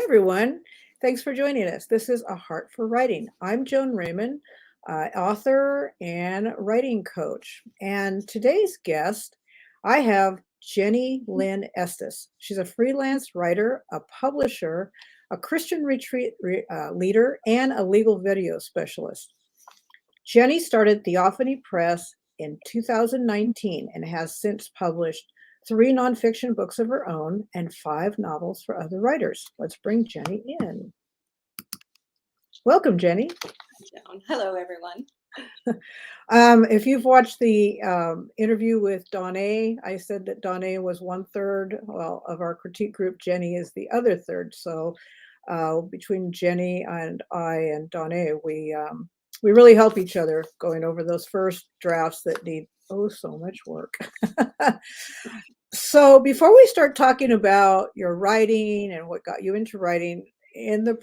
everyone. Thanks for joining us. This is A Heart for Writing. I'm Joan Raymond, author and writing coach. And today's guest, I have Jenny Lynn Estes. She's a freelance writer, a publisher, a Christian retreat leader, and a legal video specialist. Jenny started Theophany Press in 2019 and has since published 3 nonfiction books of her own and 5 novels for other writers. Let's bring Jenny in. Welcome, Jenny. Joan. Hello, everyone. If you've watched the interview with Donna, I said that Donna was 1/3 of our critique group. Jenny is the other third. So between Jenny and I and Donna, we really help each other going over those first drafts that need so much work. So before we start talking about your writing and what got you into writing, in the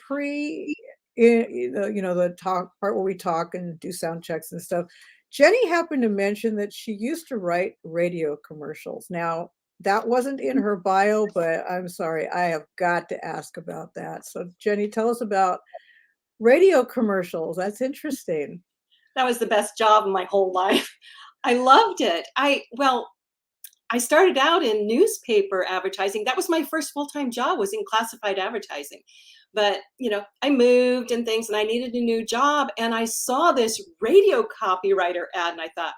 the talk part where we talk and do sound checks and stuff, Jenny happened to mention that she used to write radio commercials. Now, that wasn't in her bio, but I'm sorry, I have got to ask about that. So Jenny, tell us about radio commercials. That's interesting. That was the best job of my whole life. I loved it. I started out in newspaper advertising. That was my first full-time job, was in classified advertising. But, I moved and things, and I needed a new job. And I saw this radio copywriter ad, and I thought,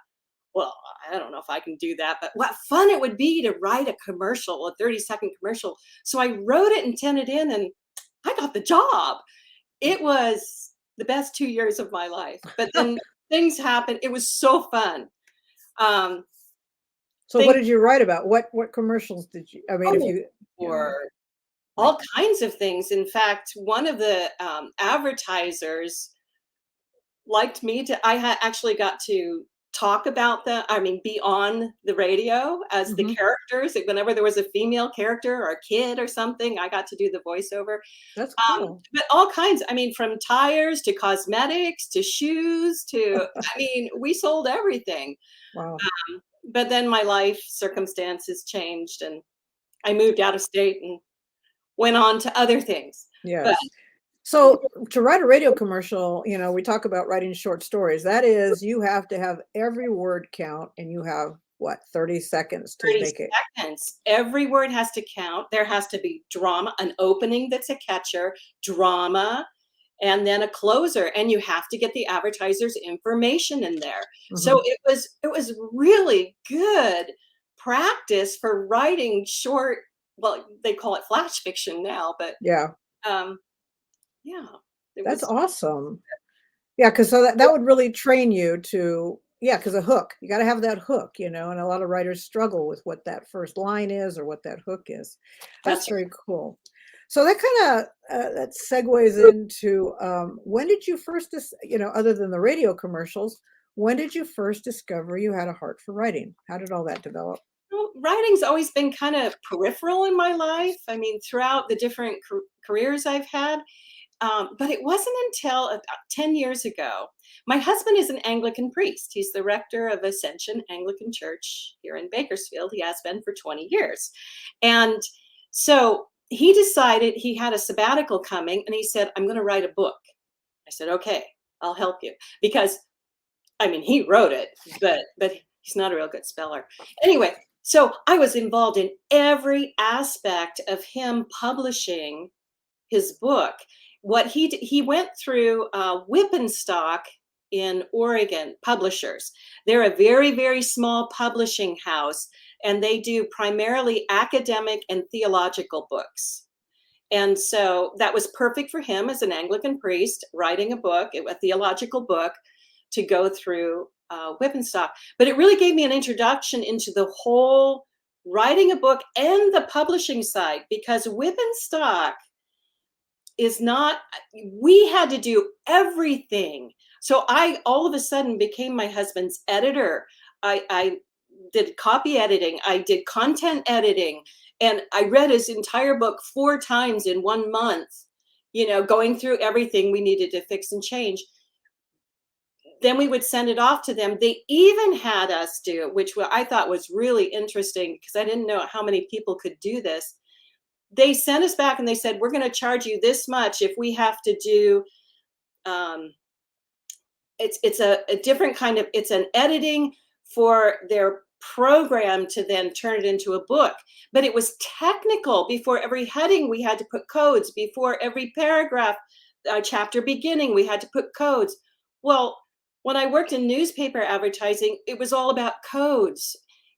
well, I don't know if I can do that, but what fun it would be to write a commercial, a 30-second commercial. So I wrote it and sent it in, and I got the job. It was the best 2 years of my life. But then things happened. It was so fun. So what did you write about? What commercials did you, for all kinds of things. In fact, one of the advertisers liked me I had actually got to talk about be on the radio as the characters. Whenever there was a female character or a kid or something, I got to do the voiceover. That's cool. But all kinds, from tires to cosmetics to shoes to, we sold everything. Wow. But then my life circumstances changed and I moved out of state and went on to other things. Yes. So to write a radio commercial, we talk about writing short stories. That is, you have to have every word count, and you have 30 seconds to make it. 30 seconds. Every word has to count. There has to be drama, an opening that's a catcher, drama, and then a closer. And you have to get the advertiser's information in there. Mm-hmm. So it was really good practice for writing short. Well, they call it flash fiction now, but yeah. That's awesome. Yeah, because that would really train you to, because a hook, you got to have that hook, and a lot of writers struggle with what that first line is or what that hook is. That's very cool. So that kind of that segues into when did you first, other than the radio commercials, when did you first discover you had a heart for writing? How did all that develop? Well, writing's always been kind of peripheral in my life. Throughout the different careers I've had. But it wasn't until about 10 years ago. My husband is an Anglican priest. He's the rector of Ascension Anglican Church here in Bakersfield. He has been for 20 years. And so he decided he had a sabbatical coming, and he said, I'm going to write a book. I said, okay, I'll help you. Because, he wrote it, but he's not a real good speller. Anyway, so I was involved in every aspect of him publishing his book. What he went through Whippenstock in Oregon Publishers. They're a very, very small publishing house, and they do primarily academic and theological books. And so that was perfect for him as an Anglican priest, writing a book, a theological book, to go through Whippenstock. But it really gave me an introduction into the whole writing a book and the publishing side, because Whippenstock is not, we had to do everything. So I all of a sudden became my husband's editor. I did copy editing. I did content editing. And I read his entire book 4 times in 1 month, going through everything we needed to fix and change. Then we would send it off to them. They even had us do, which I thought was really interesting because I didn't know how many people could do this. they sent us back and they said, we're going to charge you this much if we have to do, it's a different kind of, it's an editing for their program to then turn it into a book. But it was technical. Before every heading, we had to put codes. Before every paragraph, chapter beginning, we had to put codes. Well, when I worked in newspaper advertising, it was all about codes.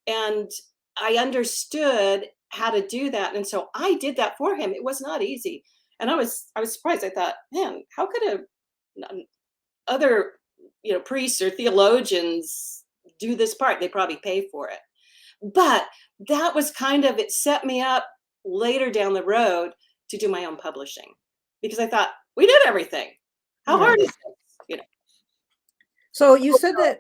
And I understood how to do that. And so I did that for him. It was not easy. And I was surprised. I thought, man, how could other priests or theologians do this part? They probably pay for it. But that was kind of, it set me up later down the road to do my own publishing, because I thought, we did everything. How hard is this? So you said that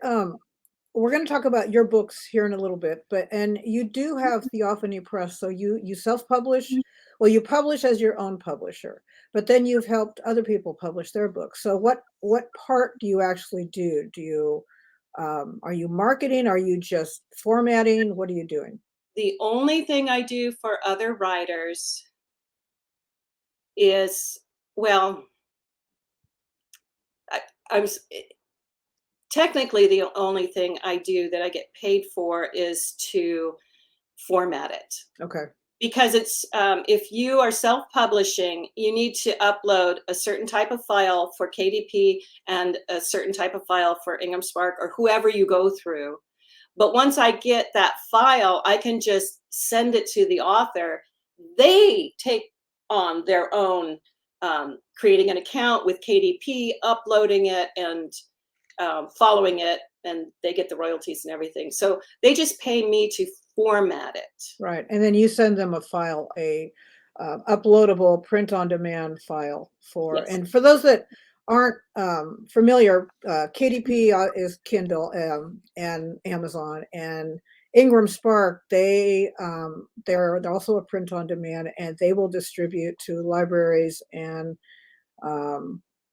we're going to talk about your books here in a little bit, and you do have Theophany Press, so you self-publish. Well, you publish as your own publisher, but then you've helped other people publish their books. So what part do you actually do? Do you are you marketing? Are you just formatting? What are you doing? The only thing I do for other writers is, well, I'm technically the only thing I do that I get paid for is to format it. Okay. Because it's, if you are self-publishing, you need to upload a certain type of file for KDP and a certain type of file for Ingram Spark or whoever you go through. But once I get that file, I can just send it to the author. They take on their own, creating an account with KDP, uploading it, and following it, and they get the royalties and everything. So they just pay me to format it. Right. And then you send them a file, a uploadable print-on-demand file for, Yes. And for those that aren't familiar, KDP is Kindle and Amazon, and Ingram Spark, they're also a print-on-demand, and they will distribute to libraries and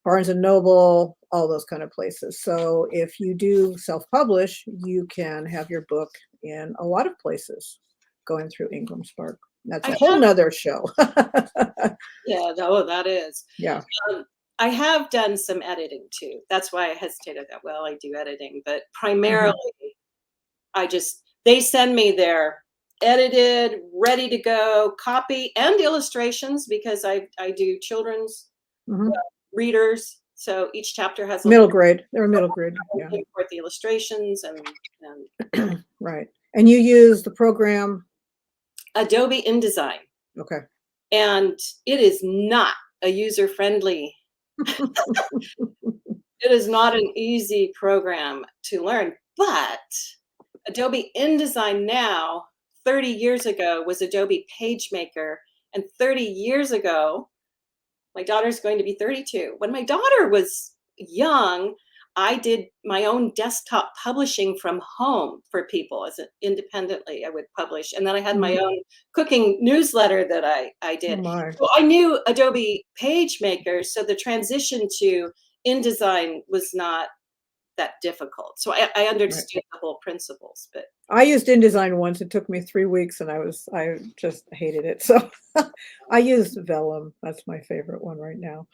Barnes and Noble, all those kind of places. So if you do self-publish, you can have your book in a lot of places going through Ingram Spark. That's a whole nother show. Yeah, no, that is. Yeah. I have done some editing too. That's why I hesitated that, well, I do editing, but primarily they send me their edited, ready to go copy and illustrations, because I do children's readers. So each chapter has a middle grade. They're middle grade. Yeah. For the illustrations and right. And you use the program Adobe InDesign. Okay. And it is not a user-friendly. It is not an easy program to learn, but Adobe InDesign now, 30 years ago, was Adobe PageMaker. And 30 years ago, my daughter's going to be 32. When my daughter was young, I did my own desktop publishing from home for people independently. I would publish. And then I had my own cooking newsletter that I did. So I knew Adobe PageMaker. So the transition to InDesign was not that difficult. So I understood the whole principles. But I used InDesign once. It took me 3 weeks and I just hated it. So I used Vellum. That's my favorite one right now.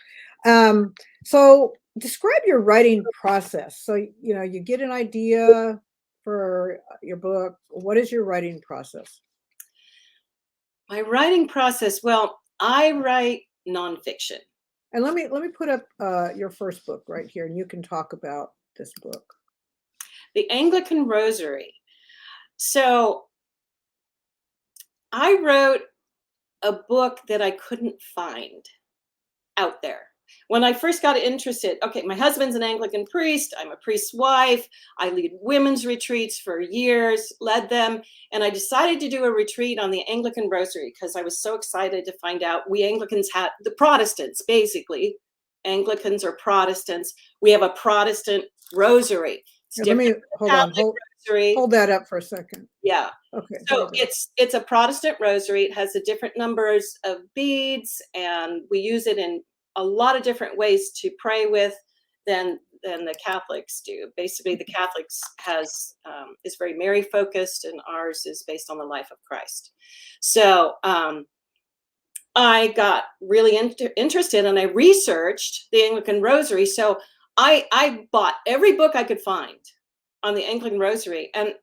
So describe your writing process. So, you get an idea for your book. What is your writing process? My writing process, well, I write nonfiction. And let me put up your first book right here, and you can talk about this book. The Anglican Rosary. So I wrote a book that I couldn't find out there. When I first got interested, okay, my husband's an Anglican priest. I'm a priest's wife. I lead women's retreats for years, led them. And I decided to do a retreat on the Anglican Rosary because I was so excited to find out we Anglicans had, the Protestants, basically. Anglicans are Protestants. We have a Protestant rosary. Let me hold that up for a second. Yeah. Okay. So it's a Protestant rosary. It has the different numbers of beads, and we use it in a lot of different ways to pray with than the Catholics do. Basically, the Catholics is very Mary focused, and ours is based on the life of Christ. So I got really interested, and I researched the Anglican Rosary. So I bought every book I could find on the Anglican Rosary, and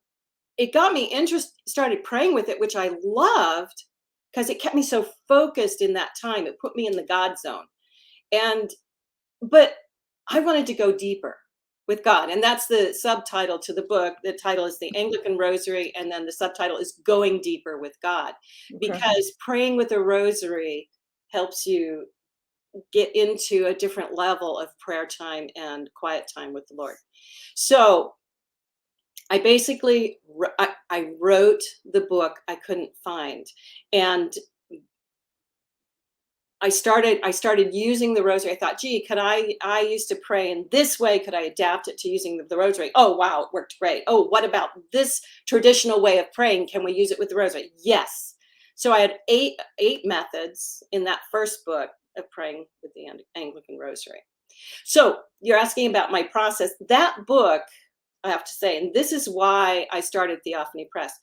it got me started praying with it, which I loved because it kept me so focused in that time. It put me in the God zone. But I wanted to go deeper with God. And that's the subtitle to the book. The title is The Anglican Rosary, and then the subtitle is Going Deeper with God. Okay. Because praying with a rosary helps you get into a different level of prayer time and quiet time with the Lord. So I basically I wrote the book I couldn't find, and I started using the rosary. I thought, gee, I used to pray in this way. Could I adapt it to using the rosary? Oh, wow, it worked great. Oh, what about this traditional way of praying? Can we use it with the rosary? Yes. So I had eight methods in that first book of praying with the Anglican Rosary. So you're asking about my process. That book, I have to say, and this is why I started Theophany Press,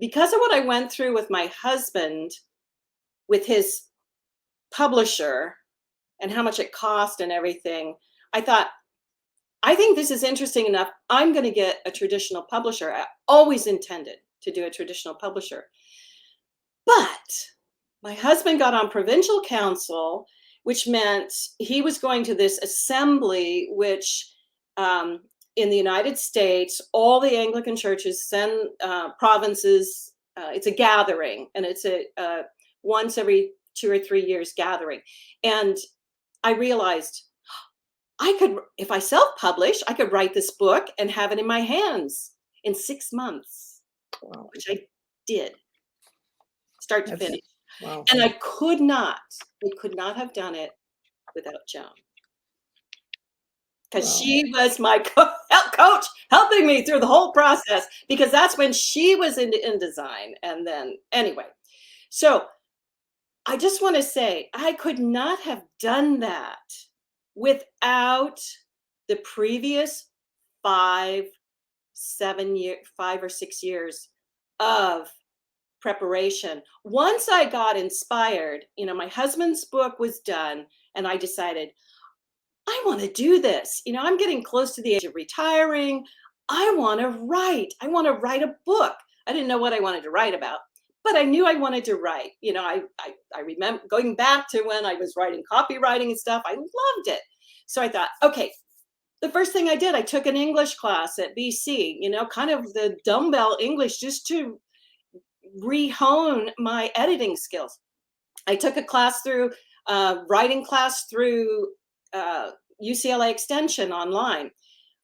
because of what I went through with my husband, with his publisher, and how much it cost and everything, I thought, I think this is interesting enough. I'm going to get a traditional publisher. I always intended to do a traditional publisher. But my husband got on provincial council, which meant he was going to this assembly, which in the United States, all the Anglican churches send provinces. It's a gathering, and it's a once every 2 or 3 years gathering. And I realized I could, if I self-publish, I could write this book and have it in my hands in 6 months, Wow. which I did, start to finish. Wow. And I could not have done it without Joan. Because she was my coach, helping me through the whole process, because that's when she was in design. And then anyway, so I just want to say, I could not have done that without the previous 5 or 6 years of preparation. Once I got inspired, my husband's book was done, and I decided, I want to do this. I'm getting close to the age of retiring. I want to write. I want to write a book. I didn't know what I wanted to write about, but I knew I wanted to write. I remember going back to when I was writing copywriting and stuff. I loved it. So I thought, okay, the first thing I did, I took an English class at BC, kind of the dumbbell English, just to rehone my editing skills. I took a class through writing class through UCLA Extension online.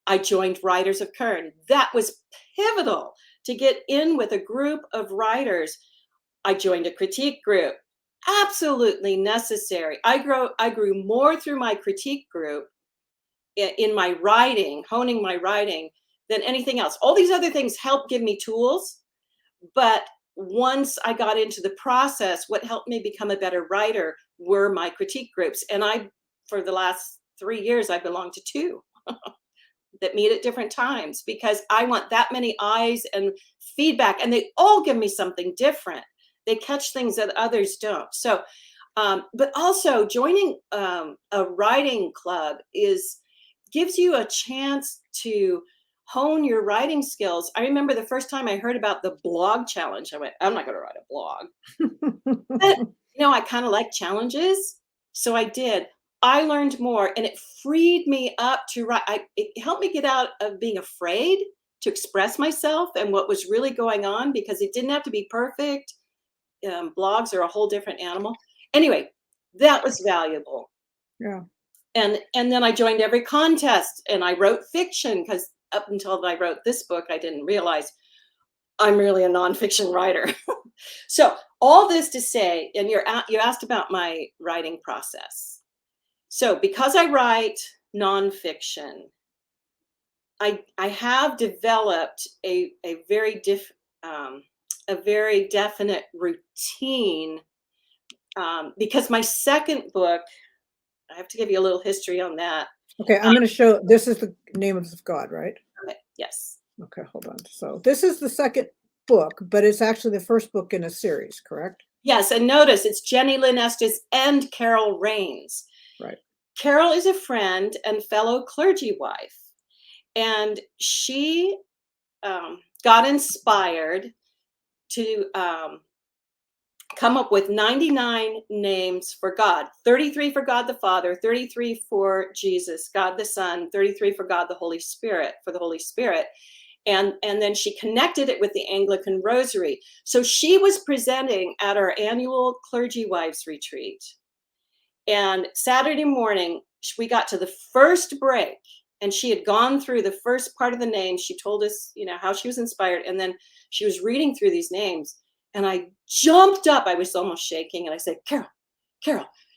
I joined Writers of Kern. That was pivotal to get in with a group of writers. I joined a critique group. Absolutely necessary. I grew more through my critique group in my writing, honing my writing, than anything else. All these other things help give me tools, but once I got into the process, what helped me become a better writer were my critique groups. And for the last 3 years, I belong to 2 that meet at different times, because I want that many eyes and feedback, and they all give me something different. They catch things that others don't. So, but also joining a writing club gives you a chance to hone your writing skills. I remember the first time I heard about the blog challenge, I went, I'm not going to write a blog. But, I kind of like challenges. So I did. I learned more, and it freed me up to write. It helped me get out of being afraid to express myself and what was really going on, because it didn't have to be perfect. Blogs are a whole different animal. Anyway, that was valuable. Yeah. And then I joined every contest, and I wrote fiction, because up until I wrote this book, I didn't realize I'm really a nonfiction writer. So all this to say, and you asked about my writing process. So because I write nonfiction, I have developed a very definite routine, because my second book, I have to give you a little history on that. Okay, I'm going to show, this is the name of God, right? Okay, yes. Okay, hold on. So this is the second book, but it's actually the first book in a series, correct? Yes, and notice it's Jenny Lynn Estes and Carol Raines. Right. Carol is a friend and fellow clergy wife, and she got inspired to come up with 99 names for God, 33 for God the Father, 33 for Jesus, God the Son, 33 for God the Holy Spirit, for the Holy Spirit. And then she connected it with the Anglican Rosary. So she was presenting at our annual Clergy Wives Retreat. And Saturday morning, we got to the first break, and she had gone through the first part of the names. She told us, how she was inspired. And then she was reading through these names. And I jumped up. I was almost shaking. And I said, Carol,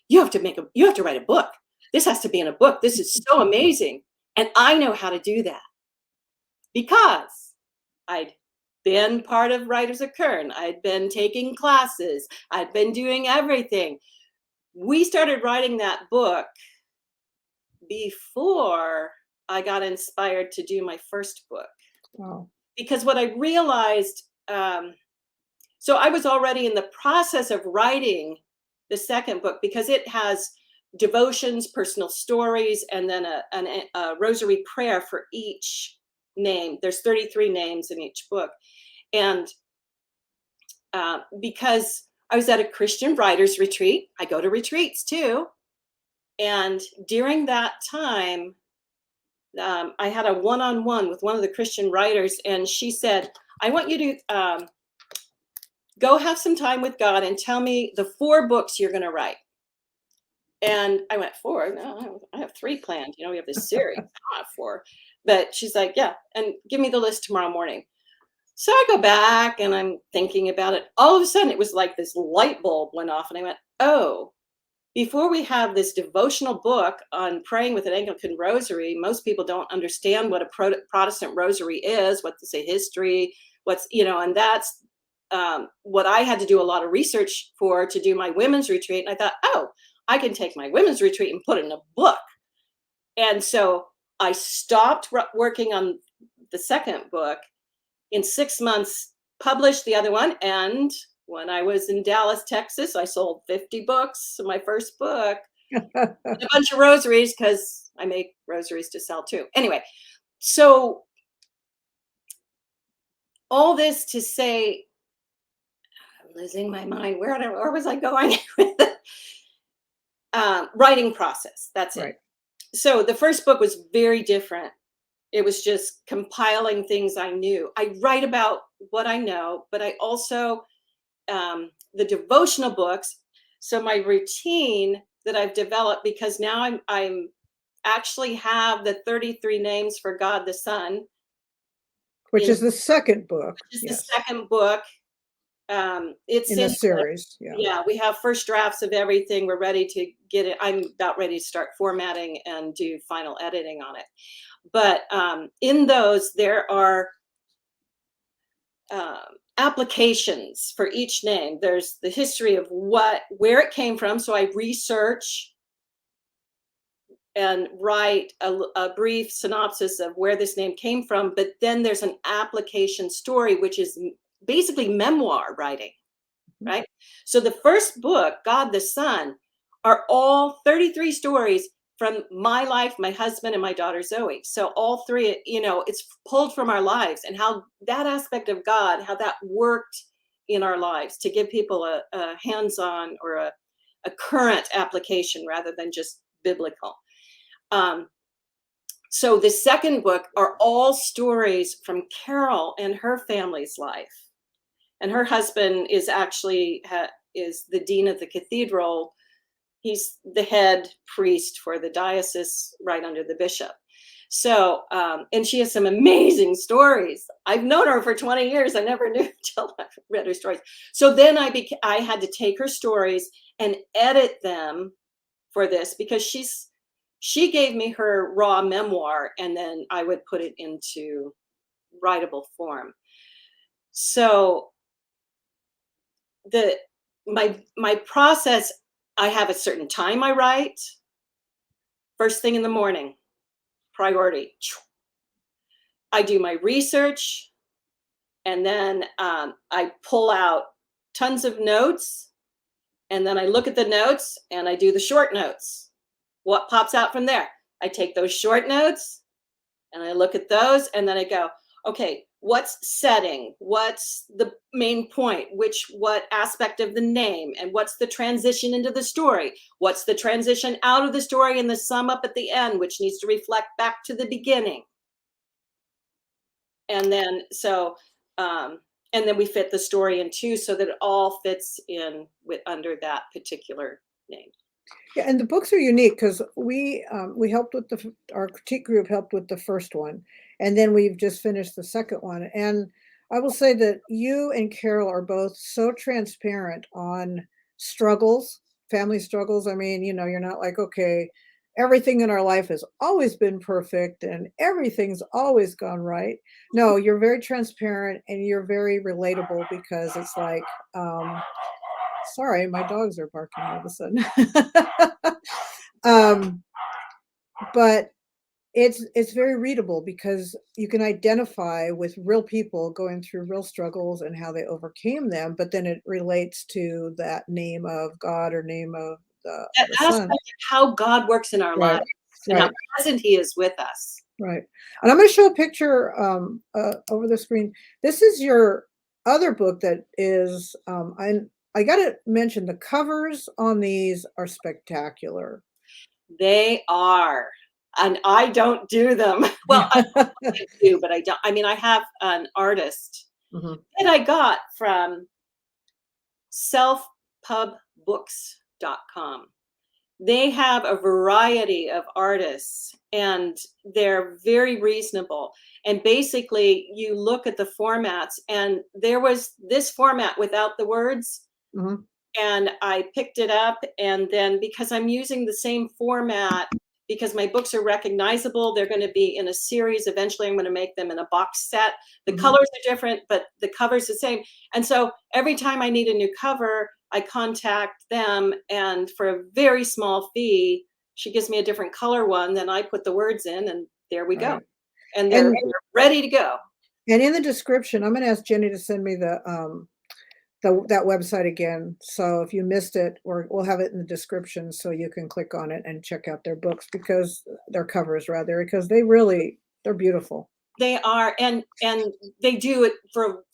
you have to write a book. This has to be in a book. This is so amazing. And I know how to do that because I'd been part of Writers of Kern. I'd been taking classes. I'd been doing everything. We started writing that book before I got inspired to do my first book. Wow. Because what I realized, so I was already in the process of writing the second book because it has devotions, personal stories, and then a rosary prayer for each name. There's 33 names in each book. And because I was at a Christian writers retreat, I go to retreats too. And during that time, I had a one-on-one with one of the Christian writers, and she said, I want you to go have some time with God and tell me the 4 books you're going to write. And I went, 4? No, I have 3 planned. We have this series. I don't have 4. But she's like, yeah, and give me the list tomorrow morning. So I go back and I'm thinking about it. All of a sudden, it was like this light bulb went off, and I went, oh, before we have this devotional book on praying with an Anglican Rosary, most people don't understand what a Protestant Rosary is, what to say history, and that's what I had to do a lot of research for to do my women's retreat. And I thought, oh, I can take my women's retreat and put it in a book. And so I stopped working on the second book. In 6 months, published the other one. And when I was in Dallas, Texas, I sold 50 books of my first book, and a bunch of rosaries because I make rosaries to sell too. Anyway, so all this to say, I'm losing my mind. Where was I going with the writing process? That's Right. it. So the first book was very different. It was just compiling things I knew. I write about what I know, but I also the devotional books. So my routine that I've developed, because now I'm actually have the 33 names for God the Son, Which is the second book. Which is Yes. the second book. It's in the series. Yeah, we have first drafts of everything. We're ready to get it. I'm about ready to start formatting and do final editing on it. But in those, there are applications for each name. There's the history of where it came from. So I research and write a brief synopsis of where this name came from. But then there's an application story, which is basically memoir writing, right? So the first book, God the Son, are all 33 stories from my life, my husband, and my daughter Zoe. So all 3, it's pulled from our lives, and how that aspect of God, how that worked in our lives to give people a hands-on or a current application rather than just biblical. So the second book are all stories from Carol and her family's life. And her husband is actually is the dean of the cathedral. He's the head priest for the diocese right under the bishop. So, and she has some amazing stories. I've known her for 20 years. I never knew until I read her stories. So then I had to take her stories and edit them for this, because she gave me her raw memoir, and then I would put it into writable form. So my process, I have a certain time I write. First thing in the morning, priority. I do my research, and then I pull out tons of notes And then I look at the notes and I do the short notes. What pops out from there? I take those short notes and I look at those, and then I go, okay, what's setting? What's the main point? What aspect of the name? And what's the transition into the story? What's the transition out of the story and the sum up at the end, which needs to reflect back to the beginning? And then, and then we fit the story in too, so that it all fits in under that particular name. Yeah, and the books are unique because we helped with our critique group helped with the first one, and then we've just finished the second one. And I will say that you and Carol are both so transparent on struggles, family struggles. I mean, you're not like, okay, everything in our life has always been perfect and everything's always gone right. No, you're very transparent and you're very relatable because it's like, sorry, my dogs are barking all of a sudden. But it's very readable because you can identify with real people going through real struggles and how they overcame them, but then it relates to that name of God or name of That the aspect Son. of how God works in our Right, lives and how right, present He is with us. right. And I'm going to show a picture over the screen. This is your other book that is, I got to mention the covers on these are spectacular. They are. And I don't do them. Well, I do, but I don't. I mean, I have an artist Mhm. that I got from SelfPubBooks.com. They have a variety of artists and they're very reasonable. And basically, you look at the formats, and there was this format without the words. Mhm. And I picked it up, and then because I'm using the same format, because my books are recognizable, they're going to be in a series. Eventually, I'm going to make them in a box set. The Mhm. colors are different, but the cover's the same. And so every time I need a new cover, I contact them, and for a very small fee, she gives me a different color one. Then I put the words in, and there we go. Right. And they're And ready to go. in the description, I'm going to ask Jenny to send me that website again. So if you missed it, we'll have it in the description so you can click on it and check out their books, because their covers rather, because they're beautiful. They are, and they do it for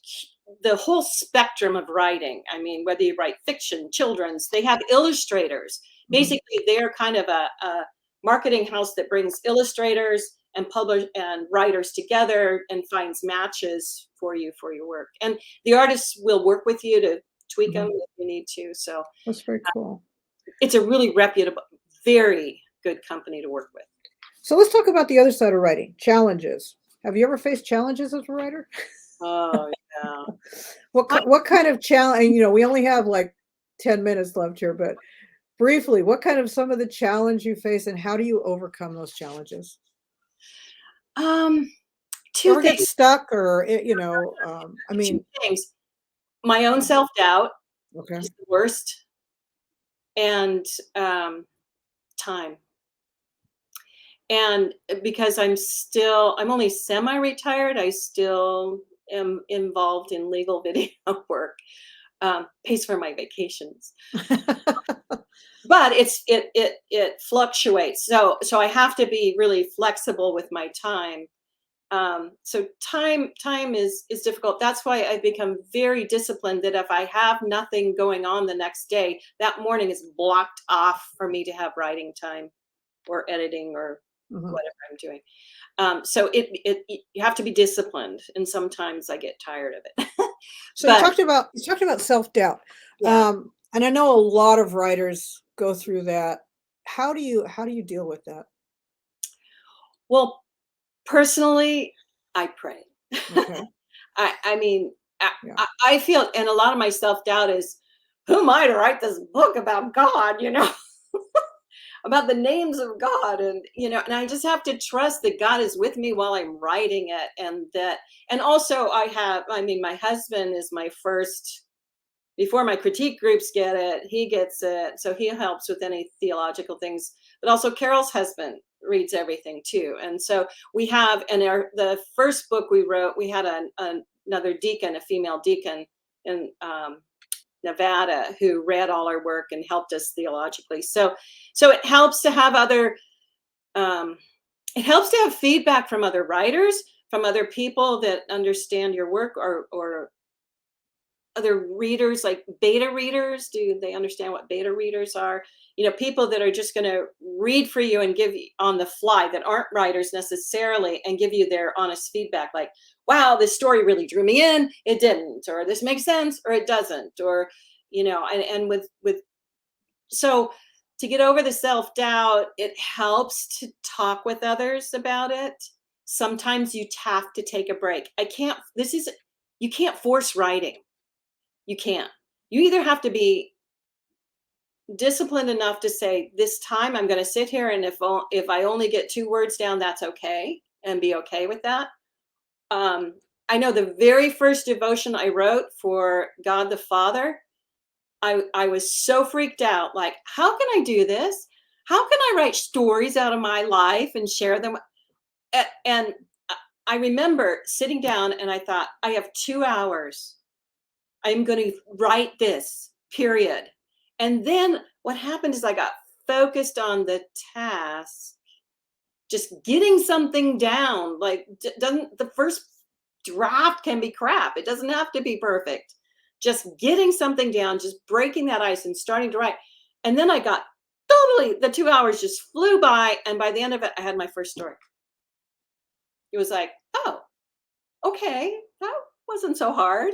the whole spectrum of writing. I mean, whether you write fiction, children's, they have illustrators. Mhm. Basically, they're kind of a marketing house that brings illustrators and publish and writers together and finds matches for you for your work. And the artists will work with you to tweak them Mhm. if you need to. So That's very cool. it's a really reputable, very good company to work with. So let's talk about the other side of writing, challenges. Have you ever faced challenges as a writer? Oh yeah. What kind of challenge? We only have like 10 minutes left here, but briefly, what kind of some of the challenge you face and how do you overcome those challenges? Two Ever get things. stuck or, I Two mean, things. My own self-doubt okay. is the worst, and time. And because I'm only semi-retired, I still am involved in legal video work. Pays for my vacations, but it fluctuates. So I have to be really flexible with my time. So time is difficult. That's why I've become very disciplined, that if I have nothing going on the next day, that morning is blocked off for me to have writing time or editing or Mhm. whatever I'm doing. So you have to be disciplined, and sometimes I get tired of it. So But you talked about self-doubt. yeah, And I know a lot of writers go through that. How do you deal with that? well, personally, I pray. Okay. I mean, Yeah. I feel, and a lot of my self doubt is, who am I to write this book about God? About the names of God, and I just have to trust that God is with me while I'm writing it, and also I mean, my husband is my first. Before my critique groups get it, he gets it, so he helps with any theological things. But also, Carol's husband reads everything too, and so we have. And the first book we wrote, we had another deacon, a female deacon, and Nevada who read all our work and helped us theologically. So it helps to have it helps to have feedback from other writers, from other people that understand your work, or other readers, like beta readers. Do they understand what beta readers are? People that are just going to read for you and give you on the fly, that aren't writers necessarily, and give you their honest feedback, like, wow, this story really drew me in, it didn't, or this makes sense, or it doesn't, or and with so to get over the self-doubt, it helps to talk with others about it. Sometimes you have to take a break. You can't force writing. You can't. You either have to be disciplined enough to say, this time I'm going to sit here, and if I only get 2 words down, that's okay, and be okay with that. I know the very first devotion I wrote for God the Father, I was so freaked out, like, how can I do this? How can I write stories out of my life and share them? And I remember sitting down and I thought, I have 2 hours. I'm going to write this, period. And then what happened is I got focused on the task, just getting something down. Like, the first draft can be crap. It doesn't have to be perfect. Just getting something down, just breaking that ice and starting to write. And then I got the 2 hours just flew by. And by the end of it, I had my first story. It was like, oh, okay, that wasn't so hard.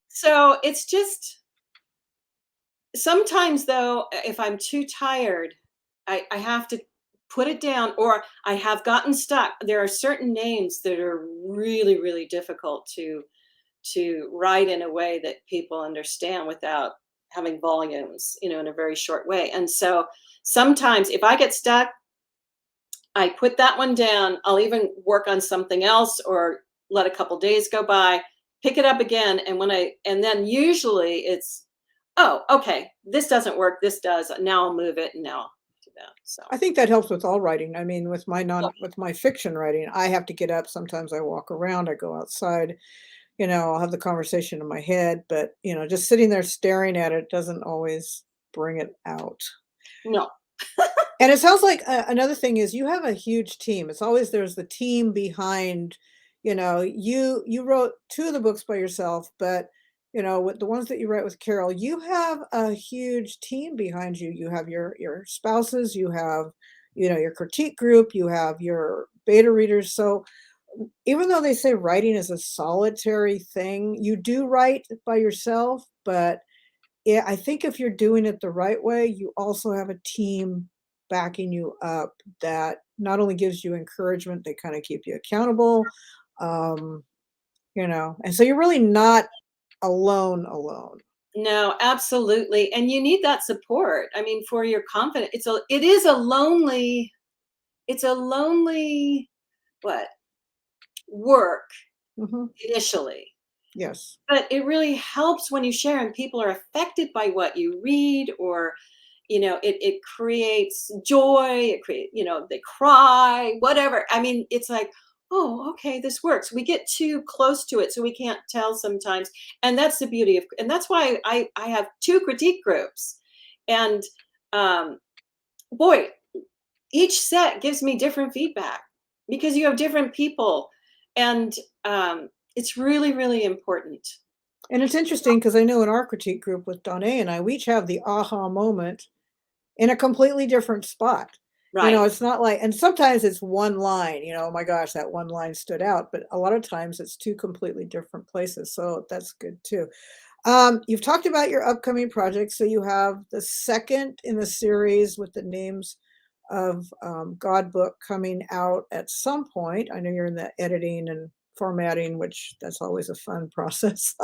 So it's just, sometimes though, if I'm too tired, I have to put it down, or I have gotten stuck. There are certain names that are really, really difficult to write in a way that people understand without having volumes, in a very short way. And so sometimes if I get stuck, I put that one down. I'll even work on something else, or let a couple days go by, pick it up again. And then usually it's, oh, okay, this doesn't work. This does. Now I'll move it, and now I'll do that. So I think that helps with all writing. I mean, with my fiction writing, I have to get up. Sometimes I walk around, I go outside, I'll have the conversation in my head, but, just sitting there staring at it doesn't always bring it out. no. And it sounds like another thing is you have a huge team. It's always there's the team behind, you wrote 2 of the books by yourself, but with the ones that you write with Carol, you have a huge team behind you. You have your spouses, you have, your critique group, you have your beta readers. So even though they say writing is a solitary thing, you do write by yourself, but I think if you're doing it the right way, you also have a team backing you up that not only gives you encouragement, they kind of keep you accountable. Um, and so you're really not alone. No, absolutely. And you need that support. I mean, for your confidence, it's a lonely what work Hmm. initially. Yes. But it really helps when you share and people are affected by what you read, or it creates joy, it create, they cry, whatever. I mean, it's like, oh, okay, this works. We get too close to it, so we can't tell sometimes. And that's the beauty of, and that's why I have 2 critique groups. And boy, each set gives me different feedback, because you have different people. And it's really, really important. And it's interesting because I know in our critique group with Donna and I, we each have the aha moment in a completely different spot. Right. It's not like, and sometimes it's one line, oh my gosh, that one line stood out, but a lot of times it's 2 completely different places. So that's good too. You've talked about your upcoming projects. So you have the second in the series with the names of God book coming out at some point. I know you're in the editing and formatting, which that's always a fun process.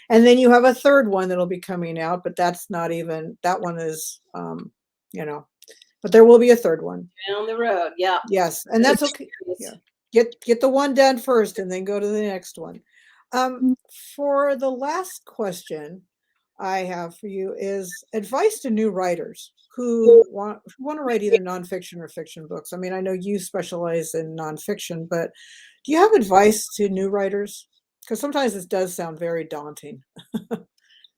And then you have a third one that'll be coming out, but that's not even, that one is, but there will be a third one. Down the road. Yeah. Yes. And that's okay. Yeah. Get the one done first and then go to the next one. For the last question I have for you is advice to new writers who want to write either nonfiction or fiction books. I mean, I know you specialize in nonfiction, but do you have advice to new writers? Because sometimes it does sound very daunting.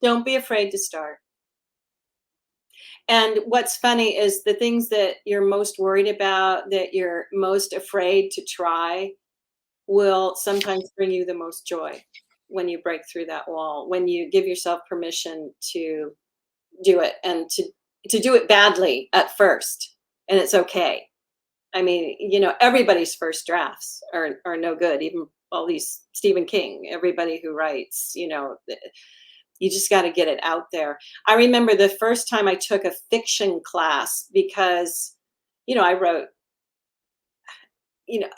Don't be afraid to start. And what's funny is the things that you're most worried about, that you're most afraid to try, will sometimes bring you the most joy when you break through that wall, when you give yourself permission to do it, and to do it badly at first, and it's okay. I mean, everybody's first drafts are no good. Even all these Stephen King, everybody who writes, you just got to get it out there. I remember the first time I took a fiction class because, I wrote, you know,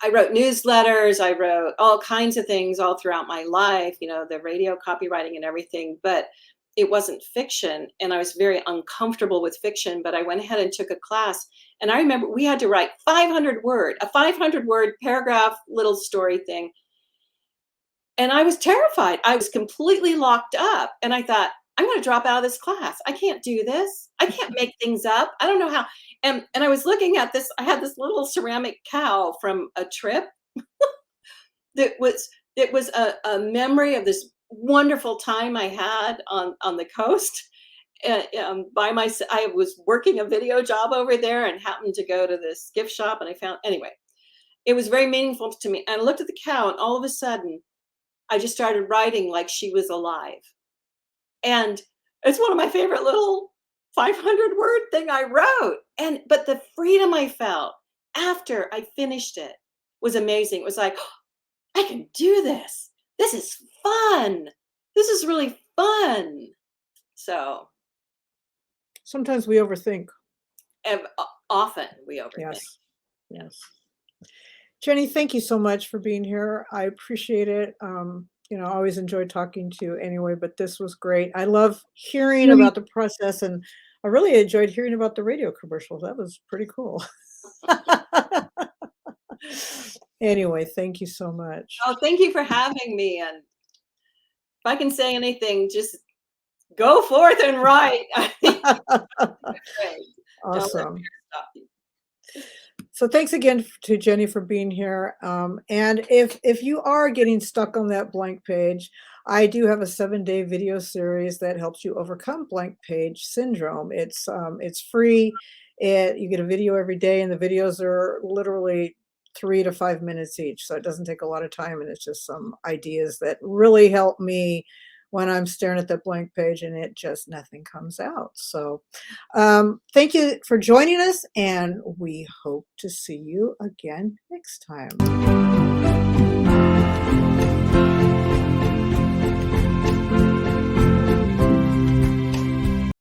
I wrote newsletters, I wrote all kinds of things all throughout my life, the radio copywriting and everything, but it wasn't fiction. And I was very uncomfortable with fiction, but I went ahead and took a class. And I remember we had to write a 500-word paragraph little story thing. And I was terrified. I was completely locked up. And I thought, I'm going to drop out of this class. I can't do this. I can't make things up. I don't know how. And I was looking at this. I had this little ceramic cow from a trip that was a memory of this wonderful time I had on the coast. I was working a video job over there and happened to go to this gift shop, and I found, anyway, it was very meaningful to me. And I looked at the cow, and all of a sudden, I just started writing like she was alive. And it's one of my favorite little 500-word thing I wrote. But the freedom I felt after I finished it was amazing. It was like, oh, I can do this. This is fun. This is really fun. So sometimes we overthink. Often we overthink. Yes. Jenny, thank you so much for being here. I appreciate it. I always enjoy talking to you anyway, but this was great. I love hearing about the process, and I really enjoyed hearing about the radio commercials. That was pretty cool. Anyway, thank you so much. Oh, thank you for having me. And if I can say anything, just go forth and write. Awesome. So thanks again to Jenny for being here. And if you are getting stuck on that blank page, I do have a 7-day video series that helps you overcome blank page syndrome. It's free. You get a video every day, and the videos are literally 3 to 5 minutes each. So it doesn't take a lot of time, and it's just some ideas that really help me when I'm staring at that blank page and nothing comes out. So thank you for joining us, and we hope to see you again next time.